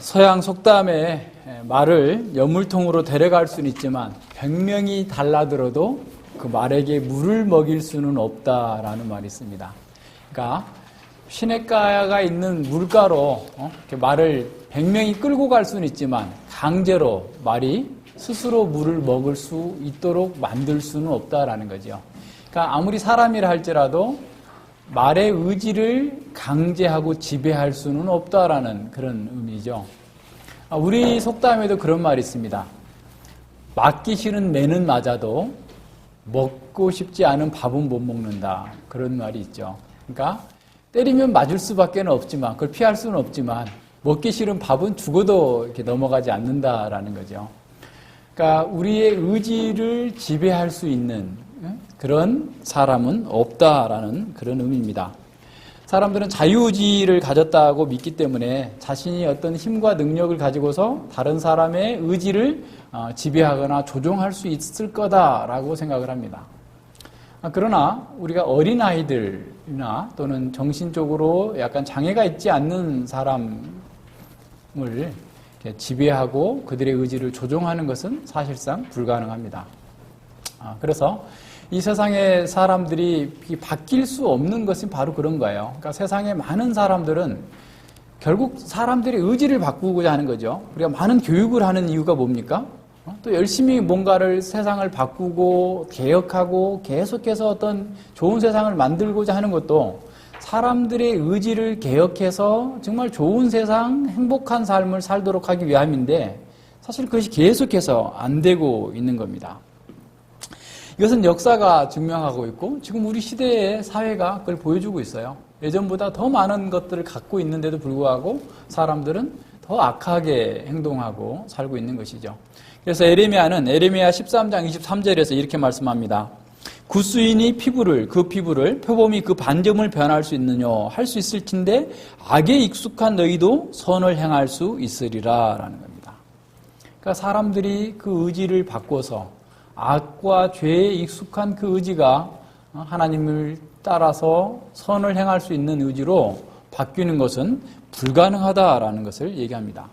서양 속담에 말을 연물통으로 데려갈 수는 있지만 100명이 달라들어도 그 말에게 물을 먹일 수는 없다라는 말이 있습니다. 그러니까 시냇가가 있는 물가로 말을 100명이 끌고 갈 수는 있지만 강제로 말이 스스로 물을 먹을 수 있도록 만들 수는 없다라는 거죠. 그러니까 아무리 사람이라 할지라도 말의 의지를 강제하고 지배할 수는 없다라는 그런 의미죠. 우리 속담에도 그런 말이 있습니다. 맞기 싫은 매는 맞아도 먹고 싶지 않은 밥은 못 먹는다. 그런 말이 있죠. 그러니까 때리면 맞을 수밖에 없지만 그걸 피할 수는 없지만 먹기 싫은 밥은 죽어도 이렇게 넘어가지 않는다라는 거죠. 그러니까 우리의 의지를 지배할 수 있는 그런 사람은 없다라는 그런 의미입니다. 사람들은 자유의지를 가졌다고 믿기 때문에 자신이 어떤 힘과 능력을 가지고서 다른 사람의 의지를 지배하거나 조종할 수 있을 거다라고 생각을 합니다. 그러나 우리가 어린아이들이나 또는 정신적으로 약간 장애가 있지 않는 사람을 지배하고 그들의 의지를 조종하는 것은 사실상 불가능합니다. 그래서 이 세상의 사람들이 바뀔 수 없는 것은 바로 그런 거예요. 그러니까 세상의 많은 사람들은 결국 사람들의 의지를 바꾸고자 하는 거죠. 우리가 많은 교육을 하는 이유가 뭡니까? 또 열심히 뭔가를 세상을 바꾸고 개혁하고 계속해서 어떤 좋은 세상을 만들고자 하는 것도 사람들의 의지를 개혁해서 정말 좋은 세상, 행복한 삶을 살도록 하기 위함인데 사실 그것이 계속해서 안 되고 있는 겁니다. 이것은 역사가 증명하고 있고 지금 우리 시대의 사회가 그걸 보여주고 있어요. 예전보다 더 많은 것들을 갖고 있는데도 불구하고 사람들은 더 악하게 행동하고 살고 있는 것이죠. 그래서 에레미야는 에레미야 13장 23절에서 이렇게 말씀합니다. 구수인이 그 피부를 표범이 그 반점을 변할 수 있느냐 할 수 있을 텐데 악에 익숙한 너희도 선을 행할 수 있으리라 라는 겁니다. 그러니까 사람들이 그 의지를 바꿔서 악과 죄에 익숙한 그 의지가 하나님을 따라서 선을 행할 수 있는 의지로 바뀌는 것은 불가능하다라는 것을 얘기합니다.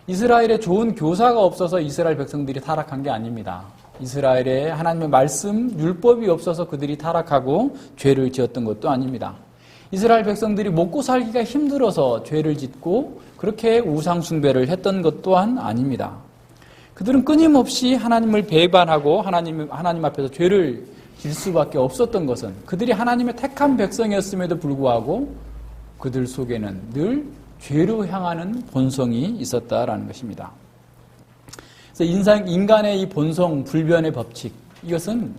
이스라엘에 좋은 교사가 없어서 이스라엘 백성들이 타락한 게 아닙니다. 이스라엘에 하나님의 말씀, 율법이 없어서 그들이 타락하고 죄를 지었던 것도 아닙니다. 이스라엘 백성들이 먹고 살기가 힘들어서 죄를 짓고 그렇게 우상 숭배를 했던 것 또한 아닙니다. 그들은 끊임없이 하나님을 배반하고 하나님 앞에서 죄를 질 수밖에 없었던 것은 그들이 하나님의 택한 백성이었음에도 불구하고 그들 속에는 늘 죄로 향하는 본성이 있었다라는 것입니다. 그래서 인간의 이 본성 불변의 법칙, 이것은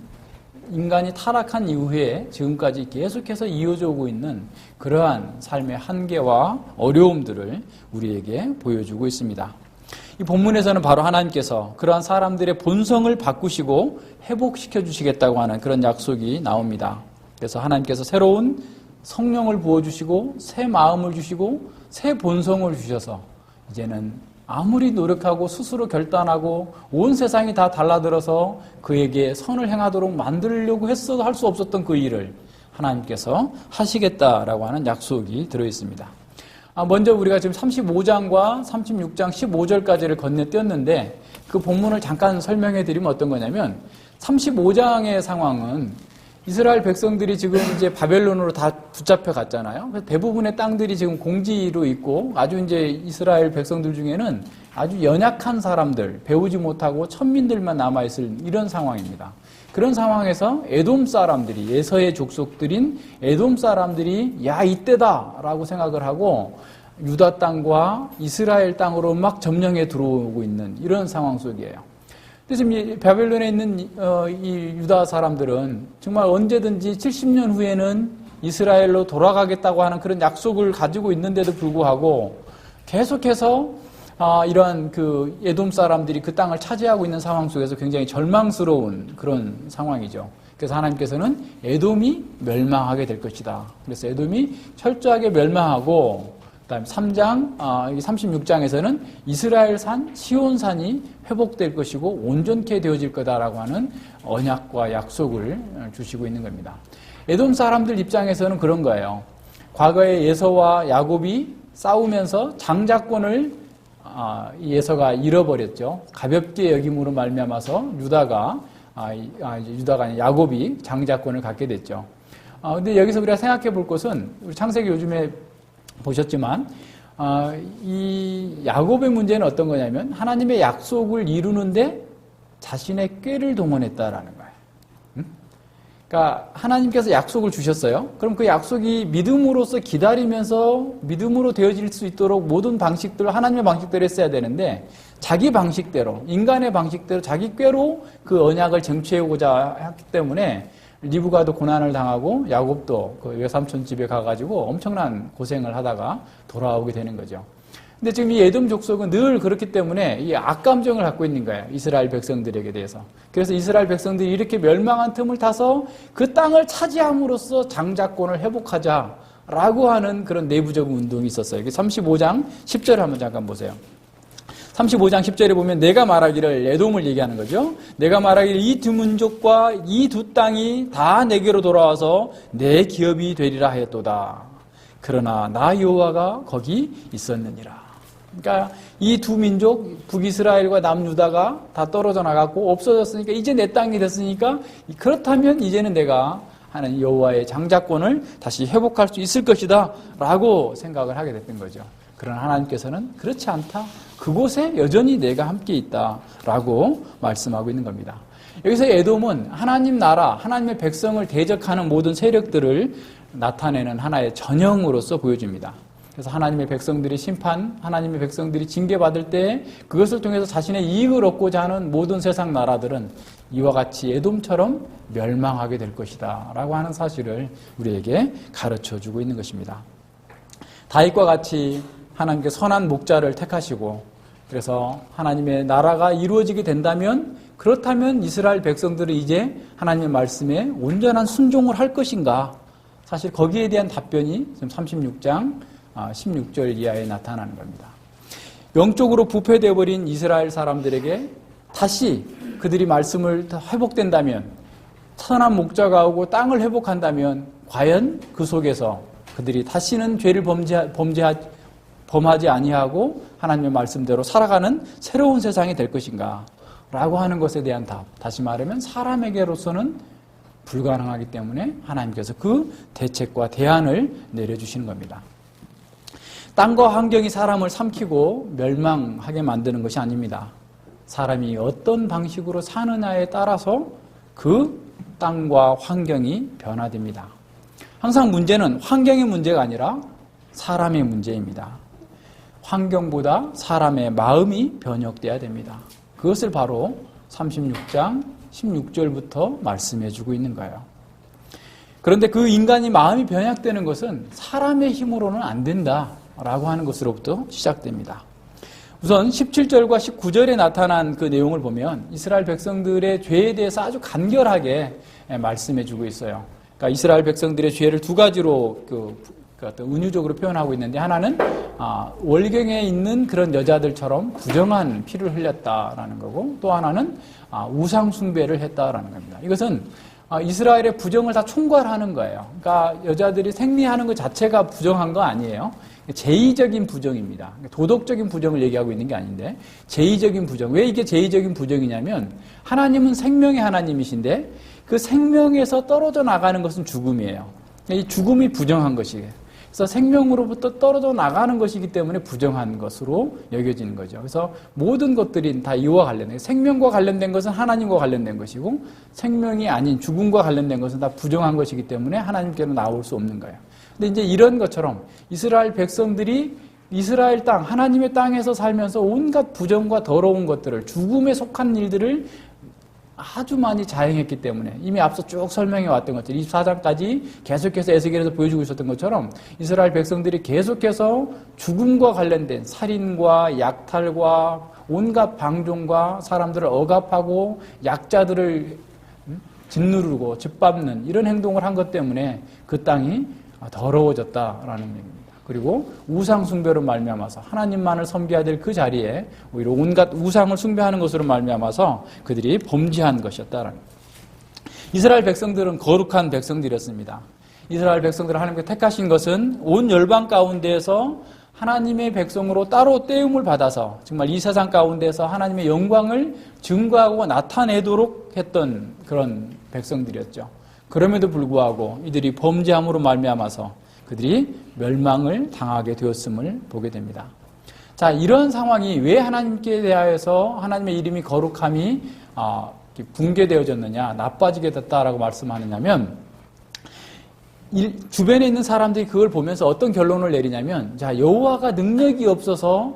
인간이 타락한 이후에 지금까지 계속해서 이어져 오고 있는 그러한 삶의 한계와 어려움들을 우리에게 보여주고 있습니다. 이 본문에서는 바로 하나님께서 그러한 사람들의 본성을 바꾸시고 회복시켜 주시겠다고 하는 그런 약속이 나옵니다. 그래서 하나님께서 새로운 성령을 부어주시고 새 마음을 주시고 새 본성을 주셔서 이제는 아무리 노력하고 스스로 결단하고 온 세상이 다 달라들어서 그에게 선을 행하도록 만들려고 했어도 할 수 없었던 그 일을 하나님께서 하시겠다라고 하는 약속이 들어있습니다. 먼저 우리가 지금 35장과 36장 15절까지를 건너뛰었는데 그 본문을 잠깐 설명해 드리면 어떤 거냐면 35장의 상황은 이스라엘 백성들이 지금 이제 바벨론으로 다 붙잡혀 갔잖아요. 그래서 대부분의 땅들이 지금 공지로 있고 아주 이제 이스라엘 백성들 중에는 아주 연약한 사람들, 배우지 못하고 천민들만 남아있을 이런 상황입니다. 그런 상황에서 에돔 사람들이, 예서의 족속들인 에돔 사람들이 야 이때다라고 생각을 하고 유다 땅과 이스라엘 땅으로 막 점령해 들어오고 있는 이런 상황 속이에요. 그래서 바벨론에 있는 이 유다 사람들은 정말 언제든지 70년 후에는 이스라엘로 돌아가겠다고 하는 그런 약속을 가지고 있는데도 불구하고 계속해서 이러한 그 에돔 사람들이 그 땅을 차지하고 있는 상황 속에서 굉장히 절망스러운 그런 상황이죠. 그래서 하나님께서는 에돔이 멸망하게 될 것이다. 그래서 에돔이 철저하게 멸망하고 그다음에 3장, 36장에서는 이스라엘 산, 시온산이 회복될 것이고 온전케 되어질 거다라고 하는 언약과 약속을 주시고 있는 겁니다. 에돔 사람들 입장에서는 그런 거예요. 과거에 예서와 야곱이 싸우면서 장자권을 예서가 잃어버렸죠. 가볍게 여김으로 말미암아서 유다가 아니 야곱이 장자권을 갖게 됐죠. 근데 여기서 우리가 생각해 볼 것은 우리 창세기 요즘에 보셨지만 이 야곱의 문제는 어떤 거냐면 하나님의 약속을 이루는데 자신의 꾀를 동원했다라는 거예요. 그러니까 하나님께서 약속을 주셨어요. 그럼 그 약속이 믿음으로써 기다리면서 믿음으로 되어질 수 있도록 모든 방식들을 하나님의 방식대로 했어야 되는데 자기 방식대로 인간의 방식대로 자기 꾀로 그 언약을 쟁취하고자 했기 때문에 리브가도 고난을 당하고 야곱도 그 외삼촌 집에 가가지고 엄청난 고생을 하다가 돌아오게 되는 거죠. 근데 지금 이 에돔 족속은 늘 그렇기 때문에 이 악감정을 갖고 있는 거예요. 이스라엘 백성들에게 대해서. 그래서 이스라엘 백성들이 이렇게 멸망한 틈을 타서 그 땅을 차지함으로써 장자권을 회복하자라고 하는 그런 내부적인 운동이 있었어요. 35장 10절을 한번 잠깐 보세요. 35장 10절에 보면 내가 말하기를 에돔을 얘기하는 거죠. 내가 말하기를 이 두 민족과 이 두 땅이 다 내게로 돌아와서 내 기업이 되리라 하였도다. 그러나 나 여호와가 거기 있었느니라. 그러니까 이 두 민족 북이스라엘과 남유다가 다 떨어져 나갔고 없어졌으니까 이제 내 땅이 됐으니까 그렇다면 이제는 내가 하는 여호와의 장자권을 다시 회복할 수 있을 것이다 라고 생각을 하게 됐던 거죠. 그러나 하나님께서는 그렇지 않다. 그곳에 여전히 내가 함께 있다라고 말씀하고 있는 겁니다. 여기서 에돔은 하나님 나라, 하나님의 백성을 대적하는 모든 세력들을 나타내는 하나의 전형으로서 보여집니다. 그래서 하나님의 백성들이 심판, 하나님의 백성들이 징계받을 때 그것을 통해서 자신의 이익을 얻고자 하는 모든 세상 나라들은 이와 같이 에돔처럼 멸망하게 될 것이다 라고 하는 사실을 우리에게 가르쳐주고 있는 것입니다. 다윗과 같이 하나님께 선한 목자를 택하시고 그래서 하나님의 나라가 이루어지게 된다면 그렇다면 이스라엘 백성들은 이제 하나님의 말씀에 온전한 순종을 할 것인가? 사실 거기에 대한 답변이 지금 36장 16절 이하에 나타나는 겁니다. 영적으로 부패되어 버린 이스라엘 사람들에게 다시 그들이 말씀을 회복된다면 선한 목자가 오고 땅을 회복한다면 과연 그 속에서 그들이 다시는 죄를 범하지 아니하고 하나님의 말씀대로 살아가는 새로운 세상이 될 것인가 라고 하는 것에 대한 답. 다시 말하면 사람에게로서는 불가능하기 때문에 하나님께서 그 대책과 대안을 내려주시는 겁니다. 땅과 환경이 사람을 삼키고 멸망하게 만드는 것이 아닙니다. 사람이 어떤 방식으로 사느냐에 따라서 그 땅과 환경이 변화됩니다. 항상 문제는 환경의 문제가 아니라 사람의 문제입니다. 환경보다 사람의 마음이 변혁돼야 됩니다. 그것을 바로 36장 16절부터 말씀해주고 있는 거예요. 그런데 그 인간이 마음이 변혁되는 것은 사람의 힘으로는 안 된다라고 하는 것으로부터 시작됩니다. 우선 17절과 19절에 나타난 그 내용을 보면 이스라엘 백성들의 죄에 대해서 아주 간결하게 말씀해주고 있어요. 그러니까 이스라엘 백성들의 죄를 두 가지로 어떤 은유적으로 표현하고 있는데 하나는 월경에 있는 그런 여자들처럼 부정한 피를 흘렸다라는 거고 또 하나는 우상 숭배를 했다라는 겁니다. 이것은 이스라엘의 부정을 다 총괄하는 거예요. 그러니까 여자들이 생리하는 것 자체가 부정한 거 아니에요. 제의적인 부정입니다. 도덕적인 부정을 얘기하고 있는 게 아닌데 제의적인 부정. 왜 이게 제의적인 부정이냐면 하나님은 생명의 하나님이신데 그 생명에서 떨어져 나가는 것은 죽음이에요. 이 죽음이 부정한 것이에요. 그래서 생명으로부터 떨어져 나가는 것이기 때문에 부정한 것으로 여겨지는 거죠. 그래서 모든 것들이 다 이와 관련된, 생명과 관련된 것은 하나님과 관련된 것이고 생명이 아닌 죽음과 관련된 것은 다 부정한 것이기 때문에 하나님께로 나올 수 없는 거예요. 근데 이제 이런 것처럼 이스라엘 백성들이 이스라엘 땅, 하나님의 땅에서 살면서 온갖 부정과 더러운 것들을, 죽음에 속한 일들을 아주 많이 자행했기 때문에 이미 앞서 쭉 설명해 왔던 것들 24장까지 계속해서 에스겔에서 보여주고 있었던 것처럼 이스라엘 백성들이 계속해서 죽음과 관련된 살인과 약탈과 온갖 방종과 사람들을 억압하고 약자들을 짓누르고 짓밟는 이런 행동을 한 것 때문에 그 땅이 더러워졌다라는 얘기입니다. 그리고 우상 숭배로 말미암아서 하나님만을 섬겨야 될 그 자리에 오히려 온갖 우상을 숭배하는 것으로 말미암아서 그들이 범죄한 것이었다라는 거예요. 이스라엘 백성들은 거룩한 백성들이었습니다. 이스라엘 백성들을 하나님께 택하신 것은 온 열방 가운데에서 하나님의 백성으로 따로 떼움을 받아서 정말 이 세상 가운데서 하나님의 영광을 증거하고 나타내도록 했던 그런 백성들이었죠. 그럼에도 불구하고 이들이 범죄함으로 말미암아서 그들이 멸망을 당하게 되었음을 보게 됩니다. 자, 이런 상황이 왜 하나님께 대하여서 하나님의 이름이 거룩함이 붕괴되어졌느냐, 나빠지게 됐다라고 말씀하느냐면, 주변에 있는 사람들이 그걸 보면서 어떤 결론을 내리냐면, 자, 여호와가 능력이 없어서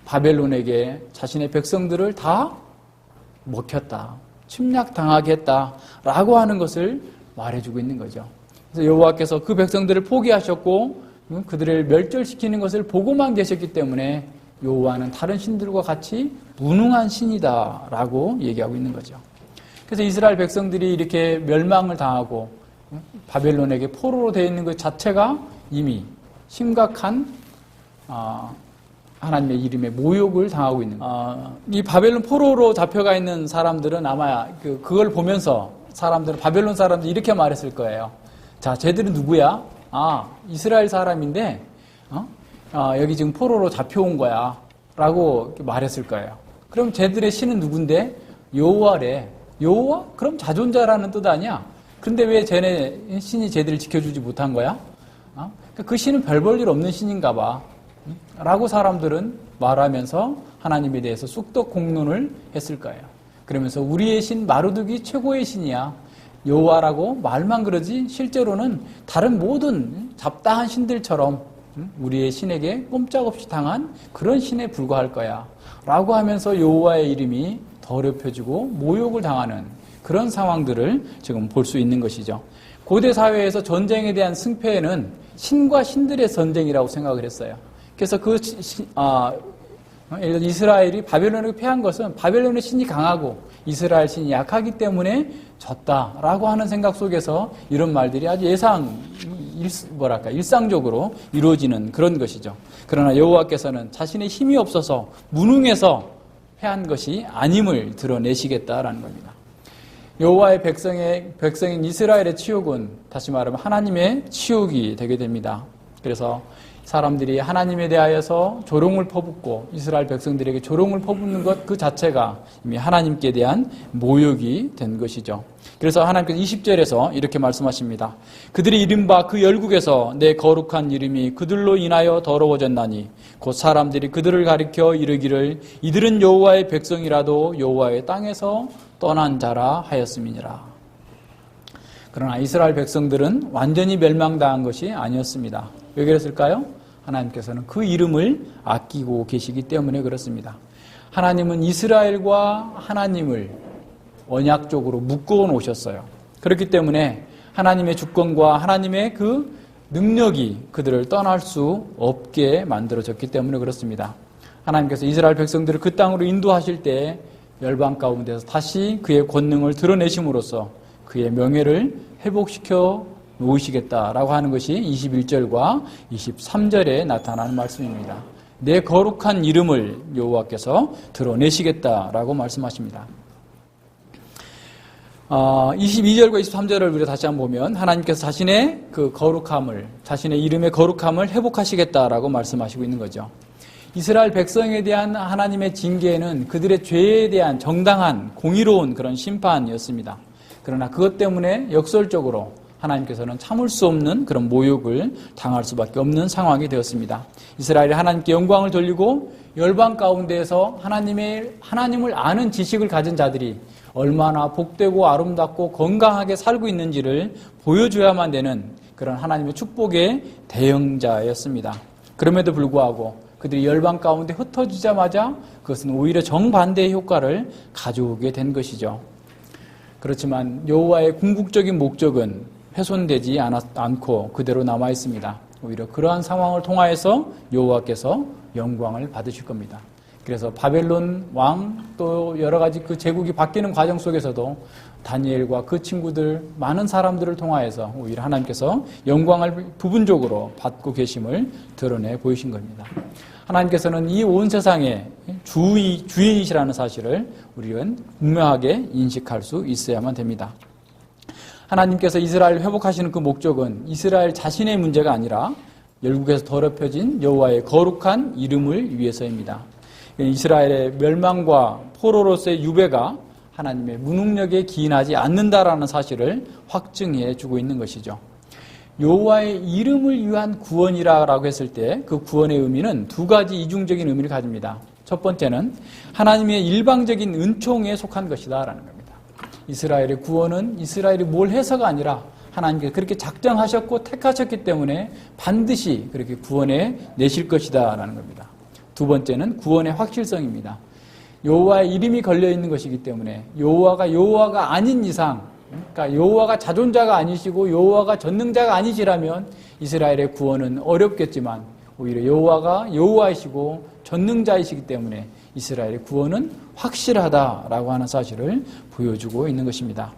바벨론에게 자신의 백성들을 다 먹혔다, 침략당하게 했다라고 하는 것을 말해주고 있는 거죠. 그래서 여호와께서 그 백성들을 포기하셨고 그들을 멸절시키는 것을 보고만 계셨기 때문에 여호와는 다른 신들과 같이 무능한 신이다라고 얘기하고 있는 거죠. 그래서 이스라엘 백성들이 이렇게 멸망을 당하고 바벨론에게 포로로 되어 있는 것 자체가 이미 심각한 하나님의 이름에 모욕을 당하고 있는 거예요. 이 바벨론 포로로 잡혀가 있는 사람들은 아마 그걸 보면서 바벨론 사람들이 이렇게 말했을 거예요. 자, 쟤들은 누구야? 이스라엘 사람인데 여기 지금 포로로 잡혀온 거야 라고 말했을 거예요. 그럼 쟤들의 신은 누군데? 여호와래. 여호와? 그럼 자존자라는 뜻 아니야? 근데 왜 쟤네 신이 쟤들을 지켜주지 못한 거야? 그 신은 별 볼 일 없는 신인가 봐 라고 사람들은 말하면서 하나님에 대해서 쑥덕 공론을 했을 거예요. 그러면서 우리의 신 마르둑이 최고의 신이야, 여호와라고 말만 그러지 실제로는 다른 모든 잡다한 신들처럼 우리의 신에게 꼼짝없이 당한 그런 신에 불과할 거야 라고 하면서 여호와의 이름이 더럽혀지고 모욕을 당하는 그런 상황들을 지금 볼 수 있는 것이죠. 고대 사회에서 전쟁에 대한 승패는 신과 신들의 전쟁이라고 생각을 했어요. 그래서 예를 들어 이스라엘이 바벨론에게 패한 것은 바벨론의 신이 강하고 이스라엘 신이 약하기 때문에 졌다라고 하는 생각 속에서 이런 말들이 아주 일상적으로 이루어지는 그런 것이죠. 그러나 여호와께서는 자신의 힘이 없어서 무능해서 패한 것이 아님을 드러내시겠다라는 겁니다. 여호와의 백성인 이스라엘의 치욕은 다시 말하면 하나님의 치욕이 되게 됩니다. 그래서 사람들이 하나님에 대하여서 조롱을 퍼붓고 이스라엘 백성들에게 조롱을 퍼붓는 것 그 자체가 이미 하나님께 대한 모욕이 된 것이죠. 그래서 하나님께서 20절에서 이렇게 말씀하십니다. 그들이 이른바 그 열국에서 내 거룩한 이름이 그들로 인하여 더러워졌나니 곧 사람들이 그들을 가리켜 이르기를 이들은 여호와의 백성이라도 여호와의 땅에서 떠난 자라 하였음이니라. 그러나 이스라엘 백성들은 완전히 멸망당한 것이 아니었습니다. 왜 그랬을까요? 하나님께서는 그 이름을 아끼고 계시기 때문에 그렇습니다. 하나님은 이스라엘과 하나님을 언약적으로 묶어 놓으셨어요. 그렇기 때문에 하나님의 주권과 하나님의 그 능력이 그들을 떠날 수 없게 만들어졌기 때문에 그렇습니다. 하나님께서 이스라엘 백성들을 그 땅으로 인도하실 때 열방 가운데서 다시 그의 권능을 드러내심으로써 그의 명예를 회복시켜 놓으시겠다라고 하는 것이 21절과 23절에 나타나는 말씀입니다. 내 거룩한 이름을 여호와께서 드러내시겠다라고 말씀하십니다. 22절과 23절을 우리가 다시 한번 보면 하나님께서 자신의 그 거룩함을, 자신의 이름의 거룩함을 회복하시겠다라고 말씀하시고 있는 거죠. 이스라엘 백성에 대한 하나님의 징계는 그들의 죄에 대한 정당한 공의로운 그런 심판이었습니다. 그러나 그것 때문에 역설적으로 하나님께서는 참을 수 없는 그런 모욕을 당할 수밖에 없는 상황이 되었습니다. 이스라엘이 하나님께 영광을 돌리고 열방 가운데에서 하나님을 아는 지식을 가진 자들이 얼마나 복되고 아름답고 건강하게 살고 있는지를 보여줘야만 되는 그런 하나님의 축복의 대형자였습니다. 그럼에도 불구하고 그들이 열방 가운데 흩어지자마자 그것은 오히려 정반대의 효과를 가져오게 된 것이죠. 그렇지만 여호와의 궁극적인 목적은 훼손되지 않고 그대로 남아 있습니다. 오히려 그러한 상황을 통하여서 여호와께서 영광을 받으실 겁니다. 그래서 바벨론 왕 또 여러 가지 그 제국이 바뀌는 과정 속에서도 다니엘과 그 친구들 많은 사람들을 통하여서 오히려 하나님께서 영광을 부분적으로 받고 계심을 드러내 보이신 겁니다. 하나님께서는 이 온 세상의 주인이시라는 사실을 우리는 분명하게 인식할 수 있어야만 됩니다. 하나님께서 이스라엘을 회복하시는 그 목적은 이스라엘 자신의 문제가 아니라 열국에서 더럽혀진 여호와의 거룩한 이름을 위해서입니다. 이스라엘의 멸망과 포로로서의 유배가 하나님의 무능력에 기인하지 않는다라는 사실을 확증해 주고 있는 것이죠. 여호와의 이름을 위한 구원이라고 했을 때 그 구원의 의미는 두 가지 이중적인 의미를 가집니다. 첫 번째는 하나님의 일방적인 은총에 속한 것이다라는 겁니다. 이스라엘의 구원은 이스라엘이 뭘 해서가 아니라 하나님께서 그렇게 작정하셨고 택하셨기 때문에 반드시 그렇게 구원해 내실 것이다라는 겁니다. 두 번째는 구원의 확실성입니다. 여호와의 이름이 걸려 있는 것이기 때문에 여호와가 아닌 이상, 그러니까 여호와가 자존자가 아니시고 여호와가 전능자가 아니시라면 이스라엘의 구원은 어렵겠지만 오히려 여호와가 여호와이시고 전능자이시기 때문에 이스라엘의 구원은 확실하다라고 하는 사실을 보여주고 있는 것입니다.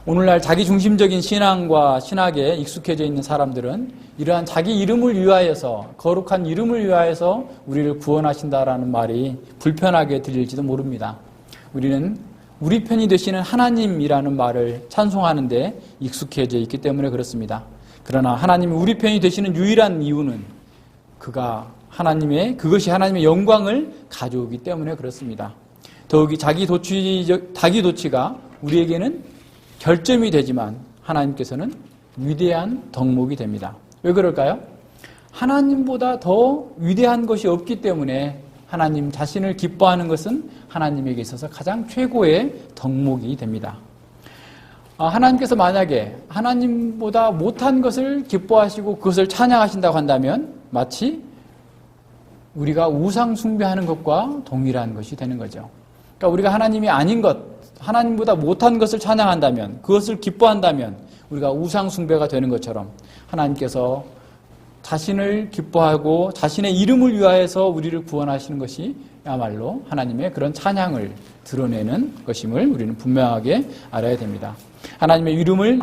오늘날 자기 중심적인 신앙과 신학에 익숙해져 있는 사람들은 이러한 자기 이름을 위하여서, 거룩한 이름을 위하여서 우리를 구원하신다라는 말이 불편하게 들릴지도 모릅니다. 우리는 우리 편이 되시는 하나님이라는 말을 찬송하는데 익숙해져 있기 때문에 그렇습니다. 그러나 하나님이 우리 편이 되시는 유일한 이유는 그것이 하나님의 영광을 가져오기 때문에 그렇습니다. 더욱이 자기 도치가 우리에게는 결점이 되지만 하나님께서는 위대한 덕목이 됩니다. 왜 그럴까요? 하나님보다 더 위대한 것이 없기 때문에 하나님 자신을 기뻐하는 것은 하나님에게 있어서 가장 최고의 덕목이 됩니다. 하나님께서 만약에 하나님보다 못한 것을 기뻐하시고 그것을 찬양하신다고 한다면 마치 우리가 우상 숭배하는 것과 동일한 것이 되는 거죠. 그러니까 우리가 하나님이 아닌 것, 하나님보다 못한 것을 찬양한다면, 그것을 기뻐한다면 우리가 우상 숭배가 되는 것처럼 하나님께서 자신을 기뻐하고 자신의 이름을 위하여서 우리를 구원하시는 것이 야말로 하나님의 그런 찬양을 드러내는 것임을 우리는 분명하게 알아야 됩니다. 하나님의 이름을,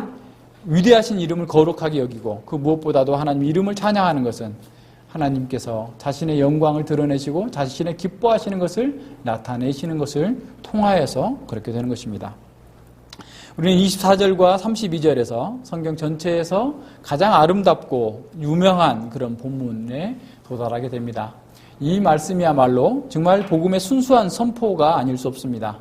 위대하신 이름을 거룩하게 여기고 그 무엇보다도 하나님의 이름을 찬양하는 것은 하나님께서 자신의 영광을 드러내시고 자신의 기뻐하시는 것을 나타내시는 것을 통하여서 그렇게 되는 것입니다. 우리는 24절과 32절에서 성경 전체에서 가장 아름답고 유명한 그런 본문에 도달하게 됩니다. 이 말씀이야말로 정말 복음의 순수한 선포가 아닐 수 없습니다.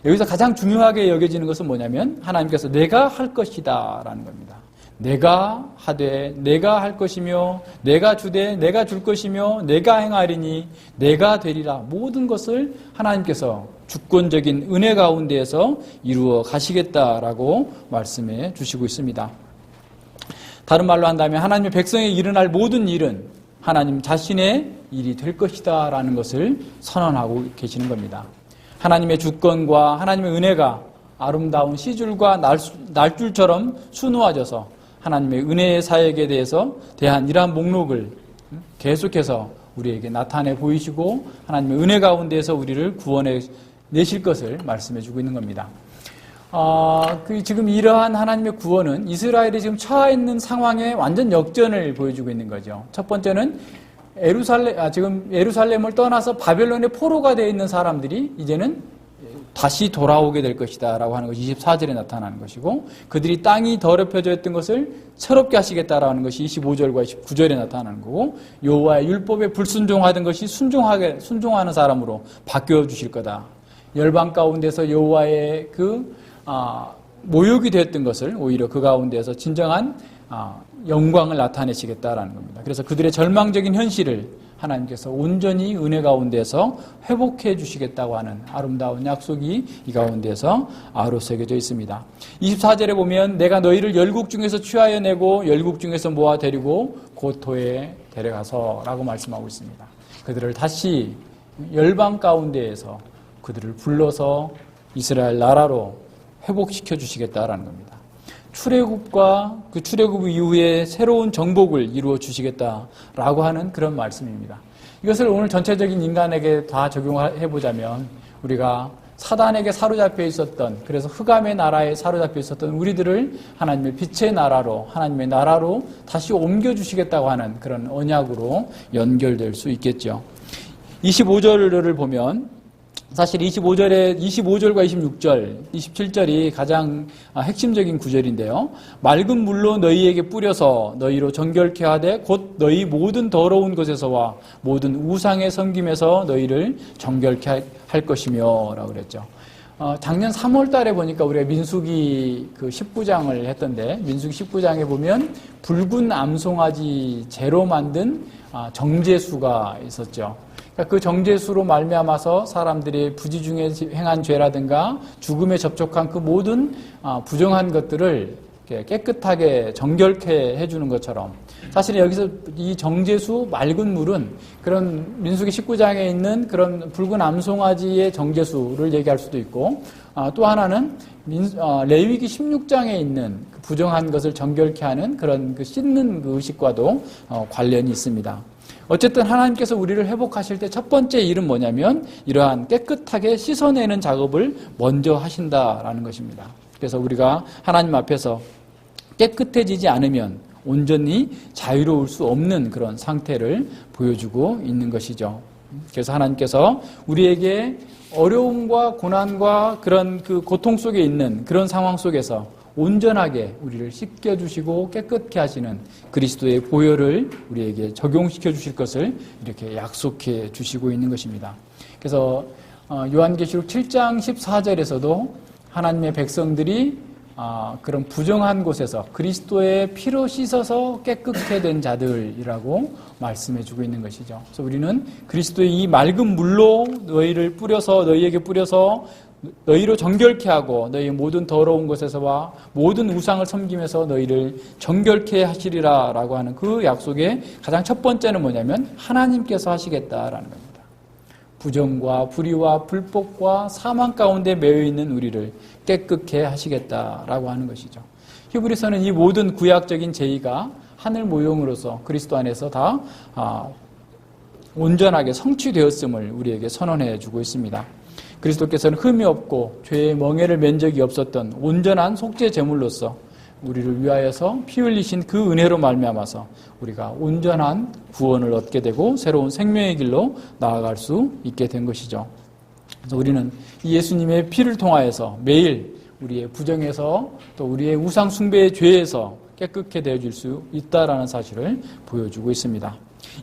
여기서 가장 중요하게 여겨지는 것은 뭐냐면 하나님께서 내가 할 것이다 라는 겁니다. 내가 하되 내가 할 것이며 내가 주되 내가 줄 것이며 내가 행하리니 내가 되리라. 모든 것을 하나님께서 주권적인 은혜 가운데에서 이루어 가시겠다라고 말씀해 주시고 있습니다. 다른 말로 한다면 하나님의 백성에게 일어날 모든 일은 하나님 자신의 일이 될 것이다 라는 것을 선언하고 계시는 겁니다. 하나님의 주권과 하나님의 은혜가 아름다운 시줄과 날줄처럼 수놓아져서 하나님의 은혜의 사역에 대한 이러한 목록을 계속해서 우리에게 나타내 보이시고 하나님의 은혜 가운데에서 우리를 구원해 내실 것을 말씀해 주고 있는 겁니다. 지금 이러한 하나님의 구원은 이스라엘이 지금 처해 있는 상황에 완전 역전을 보여주고 있는 거죠. 첫 번째는 지금 예루살렘을 떠나서 바벨론의 포로가 되어 있는 사람들이 이제는 다시 돌아오게 될 것이다 라고 하는 것이 24절에 나타나는 것이고 그들이 땅이 더럽혀져 있던 것을 새롭게 하시겠다라는 것이 25절과 29절에 나타나는 거고 여호와의 율법에 불순종하던 것이 순종하는 사람으로 바뀌어 주실 거다. 열방 가운데서 여호와의 모욕이 되었던 것을 오히려 그 가운데서 진정한 영광을 나타내시겠다라는 겁니다. 그래서 그들의 절망적인 현실을 하나님께서 온전히 은혜 가운데서 회복해 주시겠다고 하는 아름다운 약속이 이 가운데서 아로새겨져 있습니다. 24절에 보면 내가 너희를 열국 중에서 취하여 내고 열국 중에서 모아 데리고 고토에 데려가서 라고 말씀하고 있습니다. 그들을 다시 열방 가운데에서 그들을 불러서 이스라엘 나라로 회복시켜 주시겠다라는 겁니다. 출애굽과 그 출애굽 이후에 새로운 정복을 이루어 주시겠다라고 하는 그런 말씀입니다. 이것을 오늘 전체적인 인간에게 다 적용해 보자면 우리가 사단에게 사로잡혀 있었던, 그래서 흑암의 나라에 사로잡혀 있었던 우리들을 하나님의 빛의 나라로, 하나님의 나라로 다시 옮겨 주시겠다고 하는 그런 언약으로 연결될 수 있겠죠. 25절을 보면 사실 25절과 26절, 27절이 가장 핵심적인 구절인데요. 맑은 물로 너희에게 뿌려서 너희로 정결케 하되 곧 너희 모든 더러운 것에서와 모든 우상의 섬김에서 너희를 정결케 할 것이며 라고 그랬죠. 작년 3월 달에 보니까 우리가 민수기 그 19장을 했던데, 민수기 19장에 보면 붉은 암송아지 재로 만든 정제수가 있었죠. 그 정제수로 말미암아서 사람들이 부지 중에 행한 죄라든가 죽음에 접촉한 그 모든 부정한 것들을 깨끗하게 정결케 해주는 것처럼, 사실 여기서 이 정제수 맑은 물은 그런 민수기 19장에 있는 그런 붉은 암송아지의 정제수를 얘기할 수도 있고, 또 하나는 레위기 16장에 있는 부정한 것을 정결케 하는 그런 그 씻는 그 의식과도 관련이 있습니다. 어쨌든 하나님께서 우리를 회복하실 때 첫 번째 일은 뭐냐면 이러한 깨끗하게 씻어내는 작업을 먼저 하신다라는 것입니다. 그래서 우리가 하나님 앞에서 깨끗해지지 않으면 온전히 자유로울 수 없는 그런 상태를 보여주고 있는 것이죠. 그래서 하나님께서 우리에게 어려움과 고난과 그런 그 고통 속에 있는 그런 상황 속에서 온전하게 우리를 씻겨주시고 깨끗게 하시는 그리스도의 보혈을 우리에게 적용시켜 주실 것을 이렇게 약속해 주시고 있는 것입니다. 그래서 요한계시록 7장 14절에서도 하나님의 백성들이 그런 부정한 곳에서 그리스도의 피로 씻어서 깨끗게 된 자들이라고 말씀해 주고 있는 것이죠. 그래서 우리는 그리스도의 이 맑은 물로 너희에게 뿌려서 너희로 정결케 하고 너희의 모든 더러운 것에서와 모든 우상을 섬김에서 너희를 정결케 하시리라 라고 하는 그 약속의 가장 첫 번째는 뭐냐면 하나님께서 하시겠다라는 겁니다. 부정과 불의와 불법과 사망 가운데 매여 있는 우리를 깨끗게 하시겠다라고 하는 것이죠. 히브리서는 이 모든 구약적인 제의가 하늘 모형으로서 그리스도 안에서 다 온전하게 성취되었음을 우리에게 선언해 주고 있습니다. 그리스도께서는 흠이 없고 죄의 멍에를 맨 적이 없었던 온전한 속죄 제물로서 우리를 위하여서 피 흘리신 그 은혜로 말미암아서 우리가 온전한 구원을 얻게 되고 새로운 생명의 길로 나아갈 수 있게 된 것이죠. 그래서 우리는 이 예수님의 피를 통하여서 매일 우리의 부정에서 또 우리의 우상 숭배의 죄에서 깨끗게 되어질 수 있다라는 사실을 보여주고 있습니다.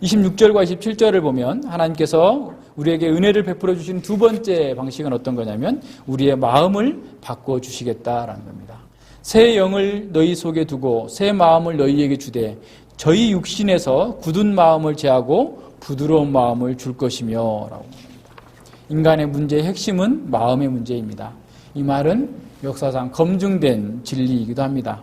26절과 27절을 보면 하나님께서 우리에게 은혜를 베풀어 주신 두 번째 방식은 어떤 거냐면 우리의 마음을 바꿔주시겠다라는 겁니다. 새 영을 너희 속에 두고 새 마음을 너희에게 주되 저희 육신에서 굳은 마음을 제하고 부드러운 마음을 줄 것이며 라고 합니다. 인간의 문제의 핵심은 마음의 문제입니다. 이 말은 역사상 검증된 진리이기도 합니다.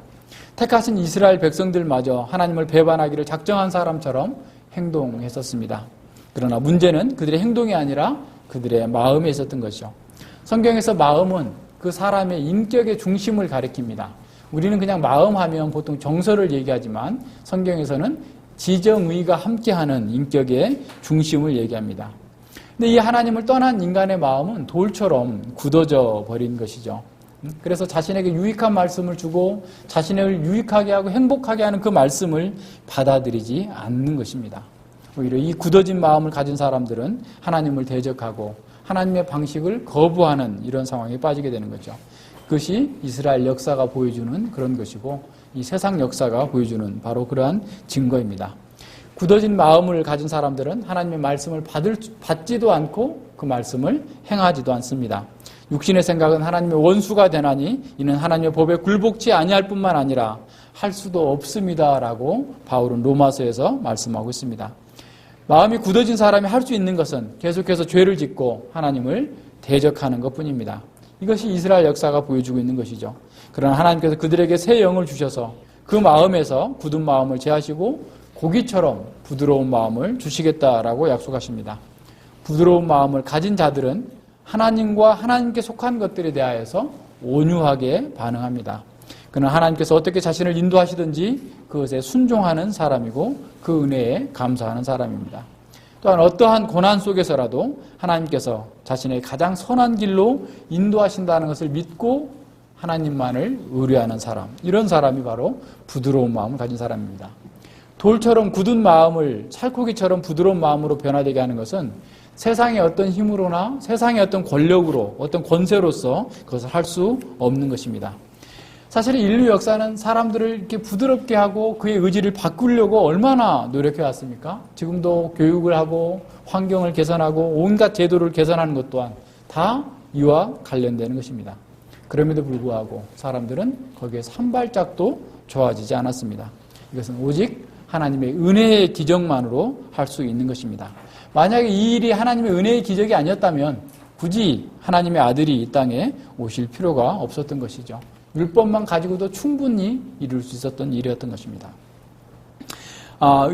택하신 이스라엘 백성들마저 하나님을 배반하기를 작정한 사람처럼 행동했었습니다. 그러나 문제는 그들의 행동이 아니라 그들의 마음에 있었던 것이죠. 성경에서 마음은 그 사람의 인격의 중심을 가리킵니다. 우리는 그냥 마음하면 보통 정서를 얘기하지만 성경에서는 지정의가 함께하는 인격의 중심을 얘기합니다. 근데 이 하나님을 떠난 인간의 마음은 돌처럼 굳어져 버린 것이죠. 그래서 자신에게 유익한 말씀을 주고 자신을 유익하게 하고 행복하게 하는 그 말씀을 받아들이지 않는 것입니다. 오히려 이 굳어진 마음을 가진 사람들은 하나님을 대적하고 하나님의 방식을 거부하는 이런 상황에 빠지게 되는 거죠. 그것이 이스라엘 역사가 보여주는 그런 것이고 이 세상 역사가 보여주는 바로 그러한 증거입니다. 굳어진 마음을 가진 사람들은 하나님의 말씀을 받지도 않고 그 말씀을 행하지도 않습니다. 육신의 생각은 하나님의 원수가 되나니 이는 하나님의 법에 굴복치 아니할 뿐만 아니라 할 수도 없습니다라고 바울은 로마서에서 말씀하고 있습니다. 마음이 굳어진 사람이 할 수 있는 것은 계속해서 죄를 짓고 하나님을 대적하는 것뿐입니다. 이것이 이스라엘 역사가 보여주고 있는 것이죠. 그러나 하나님께서 그들에게 새 영을 주셔서 그 마음에서 굳은 마음을 제하시고 고기처럼 부드러운 마음을 주시겠다라고 약속하십니다. 부드러운 마음을 가진 자들은 하나님과 하나님께 속한 것들에 대하여서 온유하게 반응합니다. 그는 하나님께서 어떻게 자신을 인도하시든지 그것에 순종하는 사람이고 그 은혜에 감사하는 사람입니다. 또한 어떠한 고난 속에서라도 하나님께서 자신의 가장 선한 길로 인도하신다는 것을 믿고 하나님만을 의뢰하는 사람, 이런 사람이 바로 부드러운 마음을 가진 사람입니다. 돌처럼 굳은 마음을 살코기처럼 부드러운 마음으로 변화되게 하는 것은 세상의 어떤 힘으로나 세상의 어떤 권력으로, 어떤 권세로서 그것을 할 수 없는 것입니다. 사실 인류 역사는 사람들을 이렇게 부드럽게 하고 그의 의지를 바꾸려고 얼마나 노력해 왔습니까? 지금도 교육을 하고 환경을 개선하고 온갖 제도를 개선하는 것 또한 다 이와 관련되는 것입니다. 그럼에도 불구하고 사람들은 거기에서 한 발짝도 좋아지지 않았습니다. 이것은 오직 하나님의 은혜의 기적만으로 할 수 있는 것입니다. 만약에 이 일이 하나님의 은혜의 기적이 아니었다면 굳이 하나님의 아들이 이 땅에 오실 필요가 없었던 것이죠. 율법만 가지고도 충분히 이룰 수 있었던 일이었던 것입니다.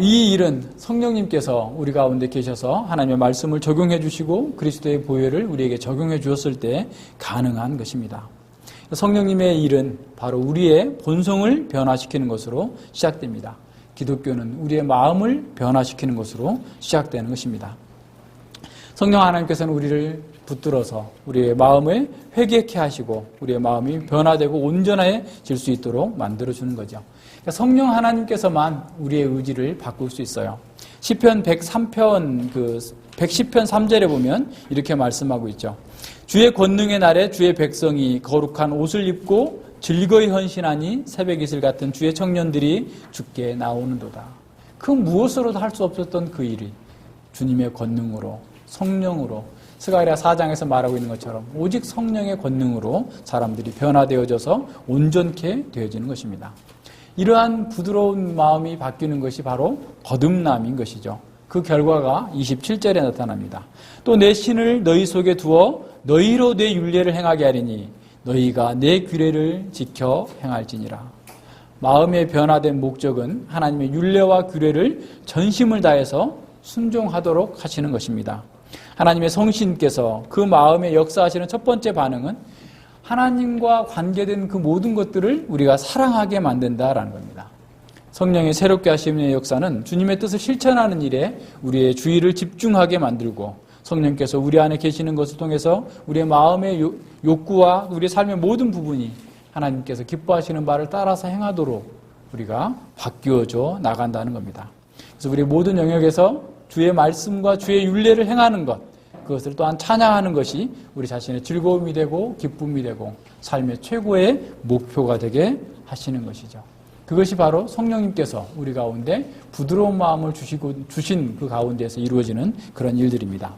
이 일은 성령님께서 우리 가운데 계셔서 하나님의 말씀을 적용해 주시고 그리스도의 보혈을 우리에게 적용해 주었을 때 가능한 것입니다. 성령님의 일은 바로 우리의 본성을 변화시키는 것으로 시작됩니다. 기독교는 우리의 마음을 변화시키는 것으로 시작되는 것입니다. 성령 하나님께서는 우리를 붙들어서 우리의 마음을 회개케 하시고 우리의 마음이 변화되고 온전해질 수 있도록 만들어주는 거죠. 그러니까 성령 하나님께서만 우리의 의지를 바꿀 수 있어요. 시편 110편 3절에 보면 이렇게 말씀하고 있죠. 주의 권능의 날에 주의 백성이 거룩한 옷을 입고 즐거이 헌신하니 새벽 이슬 같은 주의 청년들이 주께 나오는도다. 그 무엇으로도 할 수 없었던 그 일이 주님의 권능으로 성령으로 스가랴 4장에서 말하고 있는 것처럼 오직 성령의 권능으로 사람들이 변화되어져서 온전케 되어지는 것입니다. 이러한 부드러운 마음이 바뀌는 것이 바로 거듭남인 것이죠. 그 결과가 27절에 나타납니다. 또 내 신을 너희 속에 두어 너희로 내 율례를 행하게 하리니 너희가 내 규례를 지켜 행할지니라. 마음의 변화된 목적은 하나님의 율례와 규례를 전심을 다해서 순종하도록 하시는 것입니다. 하나님의 성신께서 그 마음에 역사하시는 첫 번째 반응은 하나님과 관계된 그 모든 것들을 우리가 사랑하게 만든다라는 겁니다. 성령의 새롭게 하심의 역사는 주님의 뜻을 실천하는 일에 우리의 주의를 집중하게 만들고 성령께서 우리 안에 계시는 것을 통해서 우리의 마음의 욕구와 우리의 삶의 모든 부분이 하나님께서 기뻐하시는 바를 따라서 행하도록 우리가 바뀌어져 나간다는 겁니다. 그래서 우리의 모든 영역에서 주의 말씀과 주의 율례를 행하는 것, 그것을 또한 찬양하는 것이 우리 자신의 즐거움이 되고 기쁨이 되고 삶의 최고의 목표가 되게 하시는 것이죠. 그것이 바로 성령님께서 우리 가운데 부드러운 마음을 주신 그 가운데에서 이루어지는 그런 일들입니다.